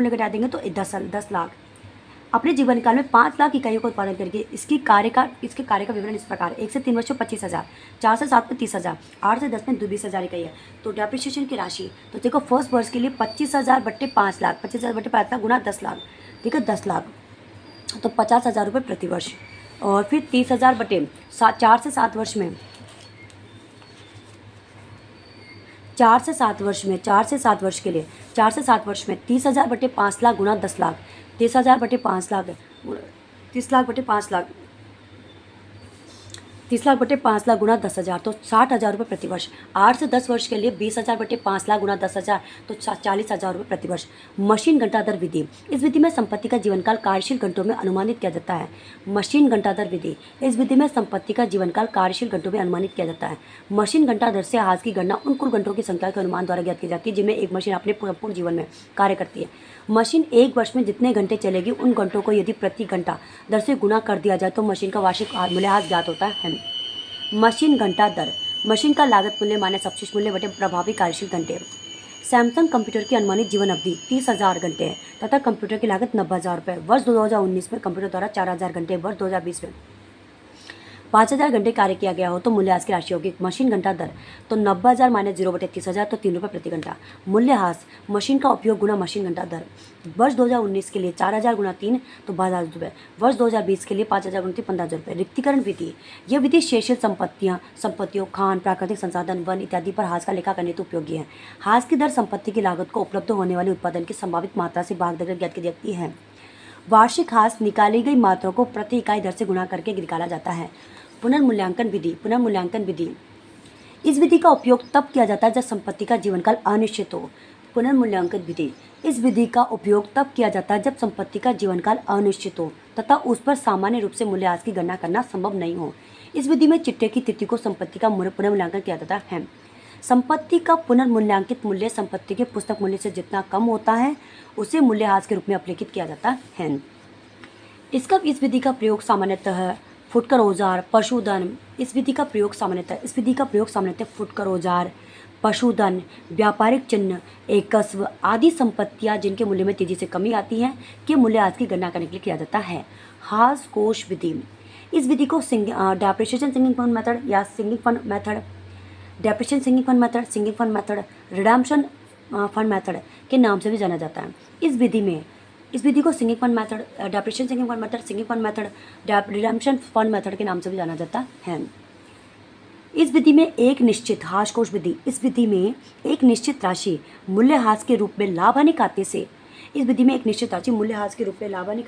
घटा देंगे तो 10 लाख। अपने जीवन काल में 5 लाख इकाइयों का उत्पादन करके इसके कार्य का विवरण इस प्रकार। 1 से 3 वर्ष में 25,000, 4 से 7 में 30,000, 8 से 10 में 20,000 इकाई है। तो डेप्रिसिएशन की राशि तो देखो फर्स्ट वर्ष के लिए 25,000 बट्टे 5 लाख, 25,000 बट्टे 5 लाख गुना 10 लाख, ठीक है, 10 लाख तो 50,000 रुपये प्रति वर्ष। और फिर 30,000 बटे 4 से 7 वर्ष में 4 से 7 वर्ष के लिए 4 से 7 वर्ष में 30,000 बटे 5 लाख गुना 10 लाख, 30,000 बटे 5 लाख, 30 लाख बटे 5 लाख, 30 लाख बटे 5 लाख गुना 10,000 तो 60,000 रुपये प्रति वर्ष। 8 से 10 वर्ष के लिए 20,000 बटे 5 लाख गुना 10,000 तो 40,000 रुपये प्रति वर्ष। मशीन घंटा दर विधि। इस विधि में संपत्ति का जीवनकाल कार्यशील घंटों में अनुमानित किया जाता है। मशीन घंटा दर विधि। इस विधि में संपत्ति का जीवनकाल कार्यशील घंटों में अनुमानित किया जाता है। मशीन घंटा दर से हास की गणना उन कुल घंटों की संख्या के अनुमान द्वारा ज्ञात की जाती है जिनमें एक मशीन अपने पूर्ण जीवन में कार्य करती है। मशीन एक वर्ष में जितने घंटे चलेगी उन घंटों को यदि प्रति घंटा दर से गुणा कर दिया जाए तो मशीन का वार्षिक मूल्यह्रास ज्ञात होता है। मशीन घंटा दर। मशीन का लागत मूल्य माइनस अपशिष्ट मूल्य बटे प्रभावी कार्यशील घंटे। सैमसंग कंप्यूटर की अनुमानित जीवन अवधि 30,000 घंटे है तथा कंप्यूटर की लागत 90,000 रुपये। वर्ष 2019 में कंप्यूटर द्वारा 4,000 घंटे, वर्ष 2020 में 5,000 घंटे कार्य किया गया हो तो मूल्यह्रास की राशि होगी। मशीन घंटा दर तो 90,000 माइनस 0/30,000 तो 3 रुपये प्रति घंटा। मूल्यह्रास मशीन का उपयोग गुना मशीन घंटा दर। वर्ष 2019 के लिए 4,000 गुना 3 तो 12,000 रुपये। वर्ष 2020 के लिए 5,000 गुना 3 15,000 रुपये। रिक्तीकरण विधि, यह विधि शेषित संपत्तियों, खान, प्राकृतिक संसाधन, वन इत्यादि पर हास का लेखा करने तो उपयोगी है। हास की दर संपत्ति की लागत को उपलब्ध होने वाले उत्पादन की संभावित मात्रा से भाग देकर ज्ञात की जाती है। वार्षिक हास निकाली गई मात्रा को प्रति इकाई दर से गुणा करके निकाला जाता है। पुनर्मूल्यांकन विधि, इस विधि का उपयोग तब किया जाता है जब संपत्ति का जीवनकाल अनिश्चित हो। पुनर्मूल्यांकन विधि, इस विधि का उपयोग तब किया जाता है जब संपत्ति का जीवनकाल अनिश्चित हो तथा उस पर सामान्य रूप से मूल्यह्रास की गणना करना संभव नहीं हो। इस विधि में चिट्टे की तिथि को संपत्ति का पुनर्मूल्यांकन किया जाता है। संपत्ति का पुनर्मूल्यांकित मूल्य संपत्ति के पुस्तक मूल्य से जितना कम होता है उसे मूल्यह्रास के रूप में अपलिखित किया जाता है। इस विधि का प्रयोग सामान्यतः फुटकर औजार, पशुधन, इस विधि का प्रयोग सामान्यतः फुटकर औजार, पशुधन, व्यापारिक चिन्ह, एकस्व आदि संपत्तियां जिनके मूल्य में तेजी से कमी आती है के मूल्यह्रास की गणना करने के लिए किया जाता है। हास कोष विधि, इस विधि को डेप्रिसिएशन सिंकिंग फंड मेथड या sinking fund method, redemption fund method के नाम से भी जाना जाता है। इस विधि को sinking fund method, depreciation sinking fund method, sinking fund method, redemption fund method के नाम से भी जाना जाता है। इस विधि में एक निश्चित हास कोष विधि, इस विधि में एक निश्चित राशि मूल्यह्रास के रूप में लाभानी खाते से इस विधि में एक निश्चित राशि मूल्यह्रास के रूप में लाभानी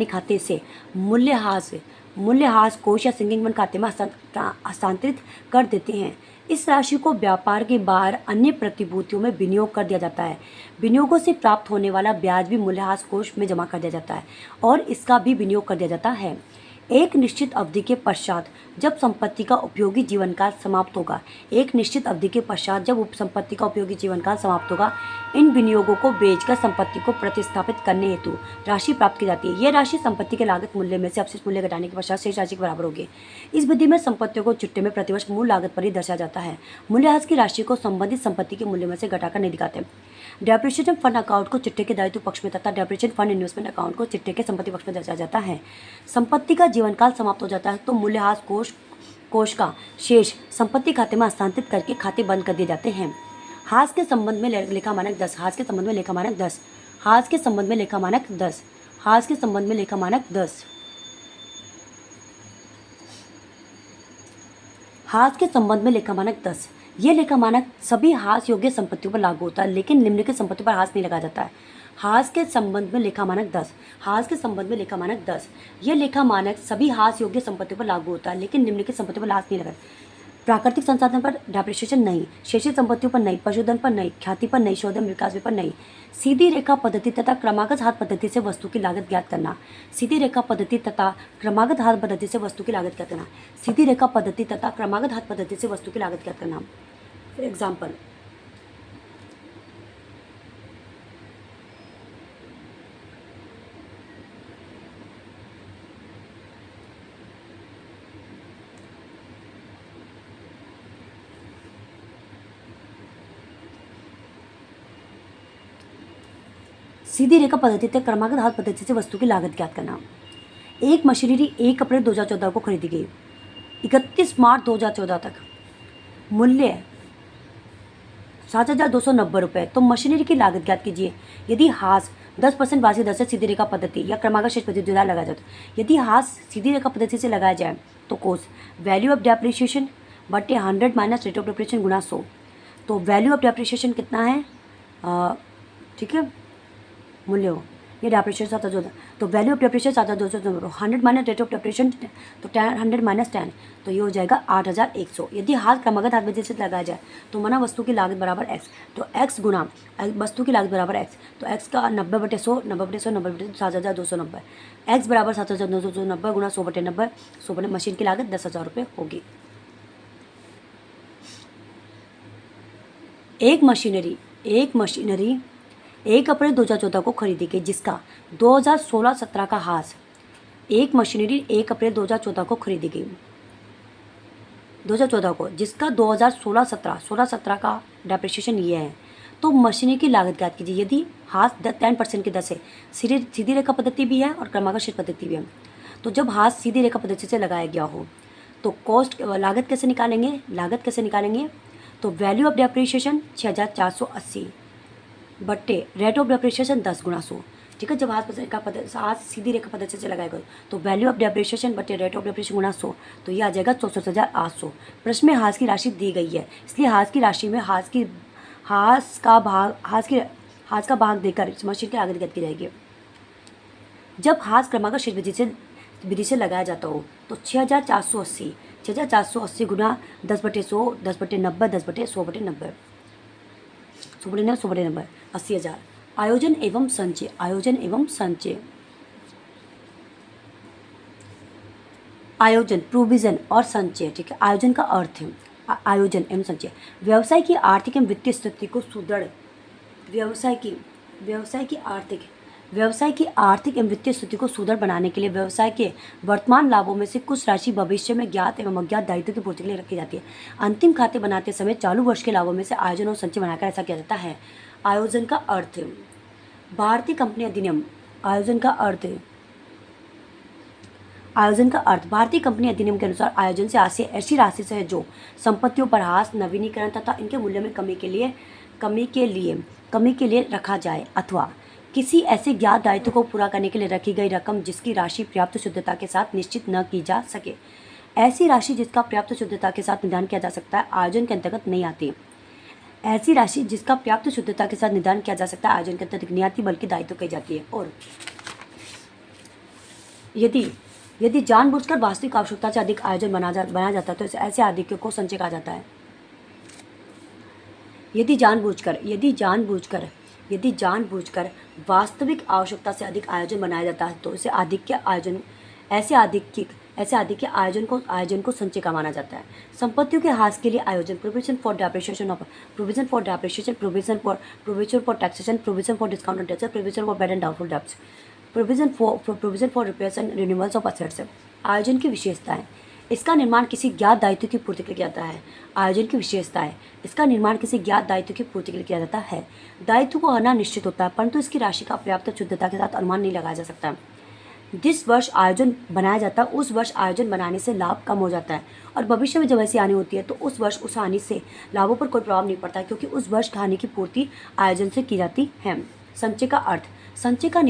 खाते से मूल्यह्रास कोष या सिंकिंग फंड खाते में हस्तांतरित कर देते हैं। इस राशि को व्यापार के बाहर अन्य प्रतिभूतियों में विनियोग कर दिया जाता है। विनियोगों से प्राप्त होने वाला ब्याज भी मूल्यह्रास कोष में जमा कर दिया जाता है और इसका भी विनियोग कर दिया जाता है। एक निश्चित अवधि के पश्चात जब संपत्ति का उपयोगी जीवनकाल समाप्त होगा, इन विनियोगों को बेचकर संपत्ति को प्रतिस्थापित करने हेतु राशि प्राप्त की जाती है। यह राशि संपत्ति के लागत मूल्य में से अपशिष्ट मूल्य घटाने के पश्चात शेष राशि के बराबर होगी। इस विधि में संपत्तियों को चिट्टे में प्रतिवर्ष मूल लागत पर ही दर्शाया जाता है। मूल्यह्रास की राशि को संबंधित संपत्ति के मूल्य में से घटाकर नहीं दिखाते। डेप्रिसिएशन फंड अकाउंट को चिट्टे के दायित्व पक्ष में तथा डेप्रिसिएशन फंड इन्वेस्टमेंट अकाउंट को चिट्टे के संपत्ति पक्ष में दर्शाया जाता है। संपत्ति का जीवनकाल समाप्त हो जाता है तो मूल्यह्रास कोष का शेष संपत्ति खाते में हस्तांतरित करके खाते बंद कर दिए जाते हैं। हास के संबंध में लेखा मानक 10, हास के संबंध में लेखा मानक 10, हास के संबंध में लेखा मानक 10, हास के संबंध में लेखा मानक 10, हास के संबंध में लेखा मानक 10। ये लेखा मानक सभी हास योग्य संपत्तियों पर लागू होता है लेकिन निम्नलिखित संपत्तियों पर हास नहीं लगाया जाता है। हास के संबंध में लेखा मानक 10, हास के संबंध में लेखा मानक 10। यह लेखा मानक सभी हास योग्य संपत्तियों पर लागू होता है लेकिन निम्नलिखित संपत्तियों पर हास नहीं लगाया। प्राकृतिक संसाधन पर डेप्रिसिएशन नहीं, शेषित संपत्तियों पर नहीं, पशुधन पर नहीं, ख्याति पर नहीं, शोधन विकास पर नहीं। सीधी रेखा पद्धति तथा क्रमागत हाथ पद्धति से वस्तु की लागत ज्ञात करना। सीधी रेखा पद्धति तथा क्रमागत हाथ पद्धति से वस्तु की लागत ज्ञात करना। सीधी रेखा पद्धति तथा क्रमागत हाथ पद्धति से वस्तु की लागत ज्ञात करना। फॉर एग्जाम्पल, सीधी रेखा पद्धति तथा क्रमागत हाथ पद्धति से वस्तु की लागत ज्ञात करना। एक मशीनरी 1 अप्रैल 2014 को खरीदी गई। 31 मार्च 2014 तक मूल्य 7,290 रुपये। तो मशीनरी की लागत ज्ञात कीजिए। यदि हास 10% वार्षिक दर से सीधी रेखा पद्धति या क्रमागत शेष पद्धति द्वारा लगाया जाए यदि हास सीधी रेखा पद्धति से लगाया जाए तो कोस्ट वैल्यू ऑफ डेप्रिसिएशन बटे 100 माइनस रेट ऑफ डेप्रिसिएशन गुना 100। तो वैल्यू ऑफ डेप्रिसिएशन कितना है, ठीक है, मूल्य हो ये डेप्रिसिएशन 7,200। तो value of depreciation 7,200, 100 minus rate of depreciation तो 100 माइनस 10 तो ये हो जाएगा 8,100। यदि हाथ क्रमागत हाथ पद्धति से लगाया जाए तो माना वस्तु की लागत बराबर x, तो x गुना वस्तु की लागत बराबर x, तो x का 90/100, 90/100, 90/100, 7,290। x बराबर 7,290 गुना 100/90, 100 मशीन की लागत 10,000 रुपये होगी। एक मशीनरी 1 अप्रैल 2014 को खरीदी गई जिसका 2016-17 का हास। एक मशीनरी 1 अप्रैल 2014 को खरीदी गई 2014 को, जिसका 2016-17 का डेप्रिसिएशन ये है। तो मशीनरी की लागत ज्ञात कीजिए। यदि हास 10% की दर से सीधी रेखा पद्धति भी है और क्रमागत पद्धति भी है। तो जब हास सीधी रेखा पद्धति से लगाया गया हो तो लागत कैसे निकालेंगे? तो वैल्यू ऑफ डेप्रिसिएशन 6480 बट्टे रेट ऑफ डेप्रिसिएशन 10 गुणा 100। ठीक है, जब हाथ सीधी रेखा पद्धति से लगाएगा तो वैल्यू ऑफ डेप्रिसिएशन बटे रेट ऑफ डेप्रिसिएशन गुणा 100, तो ये आ जाएगा 64,800। प्रश्न में हाथ की राशि दी गई है, इसलिए हाथ की राशि में हाथ का भाग देकर मशीन की लागत ज्ञात की जाएगी। जब हाथ क्रमागत विधि से लगाया जाता हो तो 6480 गुना 10/100, 10/90, 10/100/90, 100/90, 80,000। आयोजन एवं संचय। आयोजन, प्रोविजन और संचय। ठीक है, आयोजन का अर्थ है आयोजन एवं संचय व्यवसाय की आर्थिक एवं वित्तीय स्थिति को सुदृढ़ व्यवसाय की आर्थिक एवं वित्तीय स्थिति को सुदृढ़ बनाने के लिए व्यवसाय के वर्तमान लाभों में से कुछ राशि भविष्य में ज्ञात एवं अज्ञात दायित्व की पूर्ति के लिए रखी जाती है। अंतिम खाते बनाते समय चालू वर्ष के लाभों में से आयोजन और संचय बनाकर ऐसा किया जाता है। आयोजन का अर्थ, भारतीय कंपनी अधिनियम। आयोजन का अर्थ भारतीय कंपनी अधिनियम के अनुसार आयोजन से ऐसी राशि से है जो संपत्तियों पर हास, नवीनीकरण तथा इनके मूल्य में कमी के लिए रखा जाए अथवा किसी ऐसे ज्ञात दायित्व को पूरा करने के लिए रखी गई रकम जिसकी राशि पर्याप्त शुद्धता के साथ निश्चित न की जा सके। ऐसी राशि जिसका पर्याप्त शुद्धता के साथ निदान किया जा सकता है आयोजन के अंतर्गत नहीं आती। ऐसी राशि जिसका पर्याप्त शुद्धता के साथ निदान किया जा सकता है आयोजन के अंतर्गत नहीं आती बल्कि दायित्व कही जाती है। और यदि जानबूझकर वास्तविक आवश्यकता से अधिक आयोजन बनाया जाता है तो ऐसे आधिक्य को संचय कहा जाता है। यदि जानबूझकर वास्तविक आवश्यकता से अधिक आयोजन बनाया जाता है तो ऐसे आधिक्य आयोजन को संचय का माना जाता है। संपत्तियों के हास के लिए आयोजन, provision for depreciation, provision for taxation, provision for discount on taxes, provision for bad and doubtful debts, provision for repairs and renewals of assets. आयोजन की विशेषताएं। इसका निर्माण किसी ज्ञात दायित्व की पूर्ति के लिए किया जाता है। आयोजन की विशेषताएं। इसका निर्माण किसी ज्ञात दायित्व की पूर्ति के लिए किया जाता है। दायित्व को होना निश्चित होता है परंतु इसकी राशि का पर्याप्त शुद्धता के साथ अनुमान नहीं लगाया जा सकता। जिस वर्ष आयोजन बनाया जाता है उस वर्ष आयोजन बनाने से लाभ कम हो जाता है और भविष्य में जब ऐसी हानि होती है तो उस वर्ष उस हानि से लाभों पर कोई प्रभाव नहीं पड़ता है क्योंकि उस वर्ष की हानि की पूर्ति आयोजन से की जाती है। संचय का अर्थ। संचय का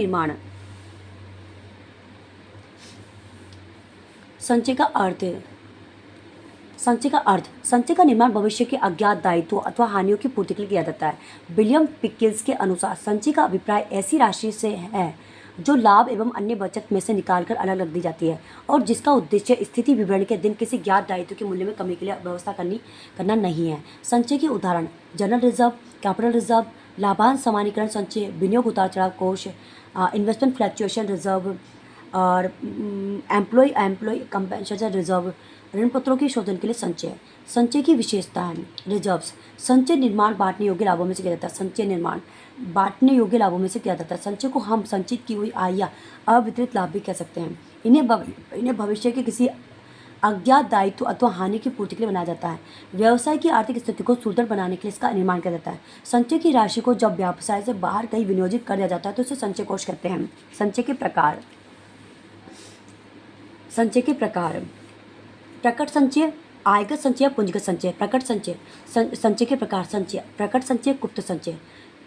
निर्माण भविष्य के अज्ञात दायित्वों अथवा हानियों की पूर्ति के लिए किया जाता है। विलियम पिकिल्स के अनुसार संचय का अभिप्राय ऐसी राशि से है जो लाभ एवं अन्य बचत में से निकालकर अलग रख दी जाती है और जिसका उद्देश्य स्थिति विवरण के दिन किसी ज्ञात दायित्व के मूल्य में कमी के लिए व्यवस्था करना नहीं है। संचय के उदाहरण जनरल रिजर्व, कैपिटल रिजर्व, लाभांश समानीकरण संचय, विनियोग उतार चढ़ाव कोष, इन्वेस्टमेंट फ्लक्चुएशन रिजर्व और एम्प्लॉय कंपेंसेशन रिजर्व, ऋण पत्रों के शोधन के लिए संचय। संचय की विशेषताएं। रिजर्व्स। संचय निर्माण बांटने योग्य लाभों में से किया जाता है। संचय को हम संचित की हुई आय या अवितरित लाभ भी कह सकते हैं। इन्हें भविष्य के किसी अज्ञात दायित्व अथवा हानि की पूर्ति के लिए बनाया जाता है। व्यवसाय की आर्थिक स्थिति को सुदृढ़ बनाने के लिए इसका निर्माण किया जाता है। संचय की राशि को जब व्यवसाय से बाहर कहीं विनियोजित कर दिया जाता है तो इसे संचय कोष कहते हैं। संचय के प्रकार। प्रकट संचय, आयगत संचय, पूंजीगत संचय। प्रकट संचय। संचय के प्रकार। प्रकट संचय, गुप्त संचय।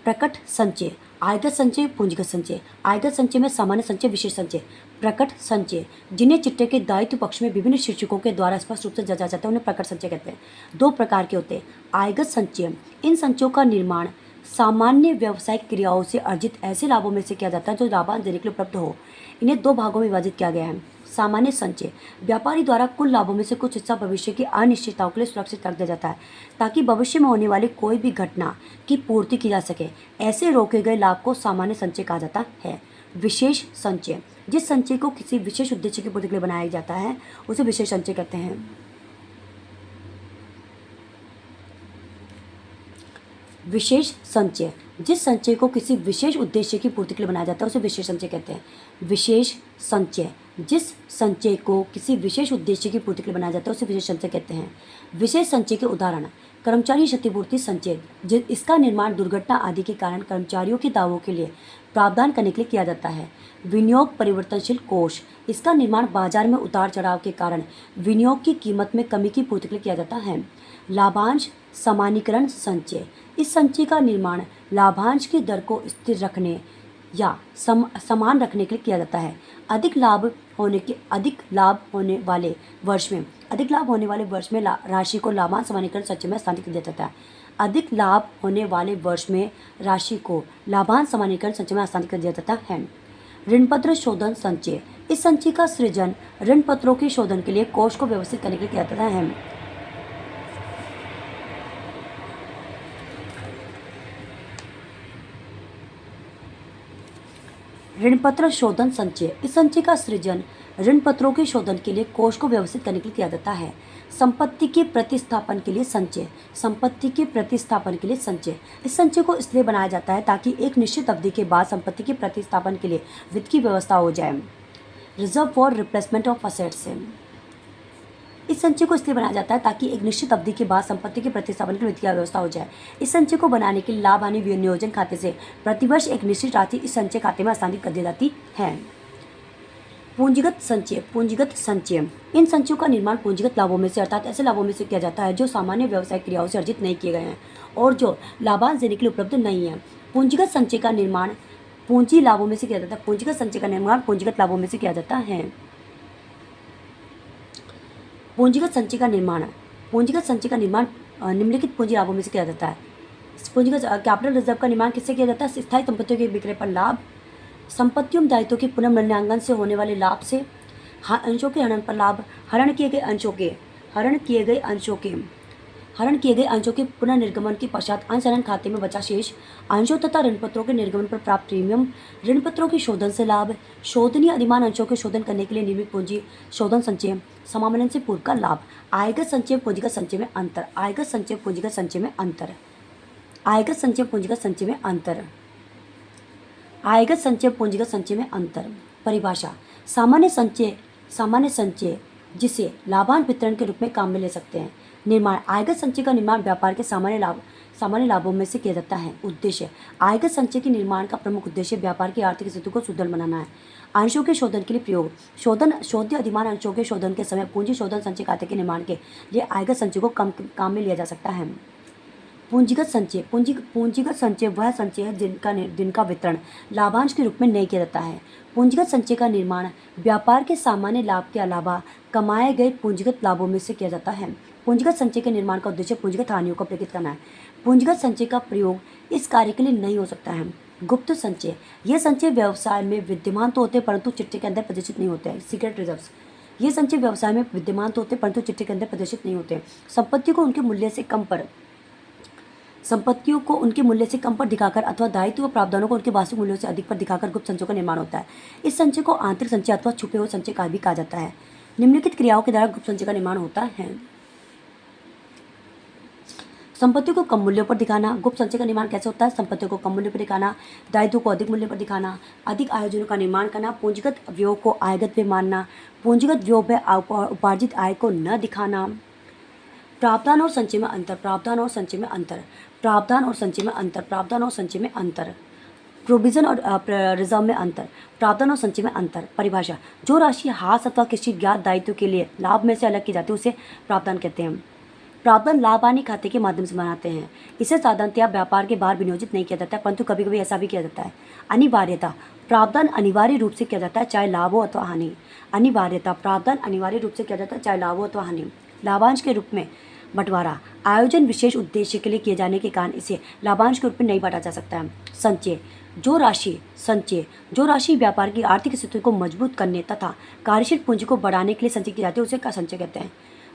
प्रकट संचय, आयगत संचय, पूंजीगत संचय। आयगत संचय में सामान्य संचय, विशेष संचय। प्रकट संचय जिन्हें चिट्ठे के दायित्व पक्ष में विभिन्न शीर्षकों के द्वारा स्पष्ट रूप से जांचा जाता है उन्हें प्रकट संचय कहते हैं। 2 प्रकार के होते हैं। आयगत संचय। इन संचयों का निर्माण सामान्य व्यावसायिक क्रियाओं से अर्जित ऐसे लाभों में से किया जाता है जो लाभांश देने के लिए उपलब्ध हो। इन्हें 2 भागों में विभाजित किया गया है। सामान्य संचय। व्यापारी द्वारा कुल लाभों में से कुछ हिस्सा भविष्य की अनिश्चितताओं के लिए सुरक्षित रख दिया जाता है ताकि भविष्य में होने वाली कोई भी घटना की पूर्ति की जा सके। ऐसे रोके गए लाभ को सामान्य संचय कहा जाता है। विशेष संचय। जिस संचय को किसी विशेष उद्देश्य की पूर्ति के लिए बनाया जाता है उसे विशेष संचय कहते हैं। विशेष संचय, जिस संचय को किसी विशेष उद्देश्य की पूर्ति के लिए बनाया जाता है उसे विशेष संचय कहते हैं। विशेष संचय, जिस संचय को किसी विशेष उद्देश्य की पूर्ति के लिए बनाया जाता है उसे विशेष संचय कहते हैं। विशेष संचय के उदाहरण कर्मचारी क्षतिपूर्ति संचय, इसका निर्माण दुर्घटना आदि के कारण कर्मचारियों के दावों के लिए प्रावधान करने के लिए किया जाता है। विनियोग परिवर्तनशील कोष, इसका निर्माण बाजार में उतार चढ़ाव के कारण विनियोग की कीमत में कमी की पूर्ति के लिए किया जाता है। लाभांश समानीकरण संचय, इस संचय का निर्माण लाभांश की दर को स्थिर रखने या समान रखने के लिए किया जाता है। अधिक लाभ होने वाले वर्ष में राशि को लाभांश समानीकरण संचय में स्थानांतरित किया जाता है। अधिक लाभ होने वाले वर्ष में राशि को लाभांश समानीकरण संचय में हस्तांतरित कर दिया जाता है। ऋणपत्र शोधन संचय, इस संचय का सृजन ऋण पत्रों के शोधन के लिए कोष को व्यवस्थित करने के लिए किया जाता है। ऋणपत्र शोधन संचय, इस संचय का सृजन ऋण पत्रों के शोधन के लिए कोष को व्यवस्थित करने के लिए किया जाता है। संपत्ति के प्रतिस्थापन के लिए संचय, इस संचय को इसलिए बनाया जाता है ताकि एक निश्चित अवधि के बाद संपत्ति के प्रतिस्थापन के लिए वित्त की व्यवस्था हो जाए। Reserve for replacement of assets, इस संचय को इसलिए बनाया जाता है ताकि एक निश्चित अवधि के बाद संपत्ति के प्रतिस्थापन के लिए वित्तीय व्यवस्था हो जाए। इस संचय को बनाने के लिए लाभ हानि विनियोजन खाते से प्रतिवर्ष एक निश्चित राशि इस संचय खाते में हस्तांतरित कर दी जाती है। पूंजीगत संचय, इन संचयों का निर्माण पूंजीगत लाभों में से अर्थात ऐसे लाभों में से किया जाता है जो सामान्य व्यवसायिक क्रियाओं से अर्जित नहीं किए गए हैं और जो लाभांश देने के लिए उपलब्ध नहीं है। पूंजीगत संचय का निर्माण पूंजी लाभों में से किया जाता है। पूंजीगत संचय का निर्माण पूंजीगत लाभों में से किया जाता है। पूंजीगत संचय का निर्माण निम्नलिखित पूंजी लाभों में से किया जाता है। पूंजीगत कैपिटल रिजर्व का निर्माण किससे किया जाता है? स्थायी संपत्तियों के विक्रय पर लाभ, संपत्तियों एवं दायित्वों के पुनर्मूल्यांकन से होने वाले लाभ से, अंशों के हनन पर लाभ, हरण किए गए अंशों के पुनर्निर्गमन के पश्चात अंश हनन खाते में बचा शेष, अंशों तथा ऋणपत्रों के निर्गमन पर प्राप्त प्रीमियम, ऋणपत्रों के शोधन से लाभ, शोधनीय अधिमान अंशों के शोधन करने के लिए निर्मित पूंजी शोधन संचय, समामलन से पूर्व का लाभ। आयगत संचय पूंजीगत संचय में अंतर। आयगत संचय पूंजीगत संचय में अंतर। आयगत संचय पूंजीगत संचय में अंतर। आयगत संचय पूंजीगत संचय में अंतर। परिभाषा: सामान्य संचय जिसे लाभांश वितरण के रूप में काम में ले सकते हैं। निर्माण: आयगत संचय का निर्माण व्यापार के सामान्य लाभों में से किया जाता है। उद्देश्य: आयगत संचय के निर्माण का प्रमुख उद्देश्य व्यापार की आर्थिक स्थिति को सुदृढ़ बनाना है। अंशों के शोधन के लिए प्रयोग: शोध्य अधिमान अंशों के शोधन के समय पूंजी शोधन संचय खाते के निर्माण के लिए आयगत संचय को काम में लिया जा सकता है। पूंजीगत संचय वह संचय है जिनका वितरण लाभांश के रूप में नहीं किया जाता है। पूंजीगत संचय का निर्माण व्यापार के सामान्य लाभ के अलावा कमाए गए पूंजीगत लाभों में से किया जाता है। पूंजीगत संचय के निर्माण का उद्देश्य पूंजीगत हानियों को प्रेरित करना है। पूंजीगत संचय का प्रयोग इस कार्य के लिए नहीं हो सकता है। गुप्त संचय: यह संचय व्यवसाय में विद्यमान तो होते परंतु चिट्ठे के अंदर प्रदर्शित नहीं होते हैं। सीक्रेट रिजर्व्स: ये संचय व्यवसाय में विद्यमान तो होते परंतु चिट्ठे के अंदर प्रदर्शित नहीं होते। संपत्तियों को उनके मूल्य से कम पर दिखाकर अथवा दायित्व व प्रावधानों को उनके वास्तविक मूल्यों से अधिक पर दिखाकर गुप्त संचयों का निर्माण होता है। इस संचय को आंतरिक संचय अथवा छुपे हुए संचय का भी कहा जाता है। निम्नलिखित क्रियाओं के द्वारा गुप्त संचय का निर्माण होता है। संपत्तियों को कम मूल्यों पर दिखाना। गुप्त संचय का निर्माण कैसे होता है? संपत्तियों को कम मूल्य पर दिखाना, दायित्व को अधिक मूल्य पर दिखाना, अधिक आयोजनों का निर्माण करना, पूंजीगत व्यय को आयगत व्यय मानना, पूंजीगत व्यय में उपार्जित आय को न दिखाना। प्रावधान और संचय में अंतर। प्रोविजन और रिजर्व में अंतर। प्रावधान और संचय में अंतर। परिभाषा: जो राशि हास अथवा किसी ज्ञात दायित्व के लिए लाभ में से अलग की जाती है उसे प्रावधान कहते हैं। प्रावधान लाभ हानि खाते के माध्यम से बनाते हैं। इसे साधारणतया व्यापार के बाहर विनियोजित नहीं किया जाता है परंतु कभी कभी ऐसा भी किया जाता है। अनिवार्यता: प्रावधान अनिवार्य रूप से किया जाता है चाहे लाभ हो अथवा हानि। प्रावधान अनिवार्य रूप से किया जाता है चाहे लाभ हो अथवा हानि। लाभांश के रूप में बंटवारा: आयोजन विशेष उद्देश्य के लिए किए जाने के कारण इसे लाभांश के रूप में नहीं बांटा जा सकता है। संचय: जो राशि व्यापार की आर्थिक स्थिति को मजबूत करने तथा कार्यशील पूंजी को बढ़ाने के लिए संचय की जाती है उसे संचय कहते हैं।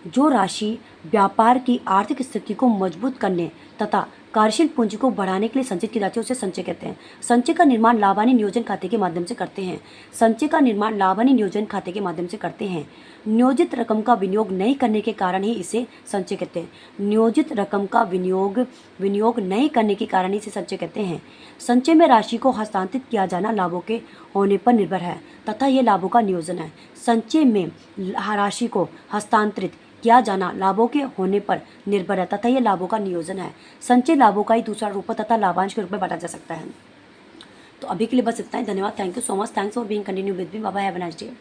जो राशि व्यापार की आर्थिक स्थिति को मजबूत करने तथा कार्यशील पूंजी को बढ़ाने के लिए संचित की जाती है उसे संचय कहते हैं। संचय का निर्माण लाभानी नियोजन खाते के माध्यम से करते हैं। संचय का निर्माण लाभानी नियोजन खाते के माध्यम से करते हैं। नियोजित रकम का विनियोग नहीं करने के कारण ही इसे संचय कहते हैं। नियोजित रकम का विनियोग नहीं करने के कारण ही इसे संचय कहते हैं। संचय में राशि को हस्तांतरित किया जाना लाभों के होने पर निर्भर है तथा यह लाभों का नियोजन है। संचय में राशि को हस्तांतरित किया जाना लाभों के होने पर निर्भर है तथा यह लाभों का नियोजन है। संचय लाभों का ही दूसरा रूप तथा लाभांश के रूप में बांटा जा सकता है। तो अभी के लिए बस इतना ही। धन्यवाद। Thank you so much. Thanks for being continue with me. Bye bye. Have a nice day.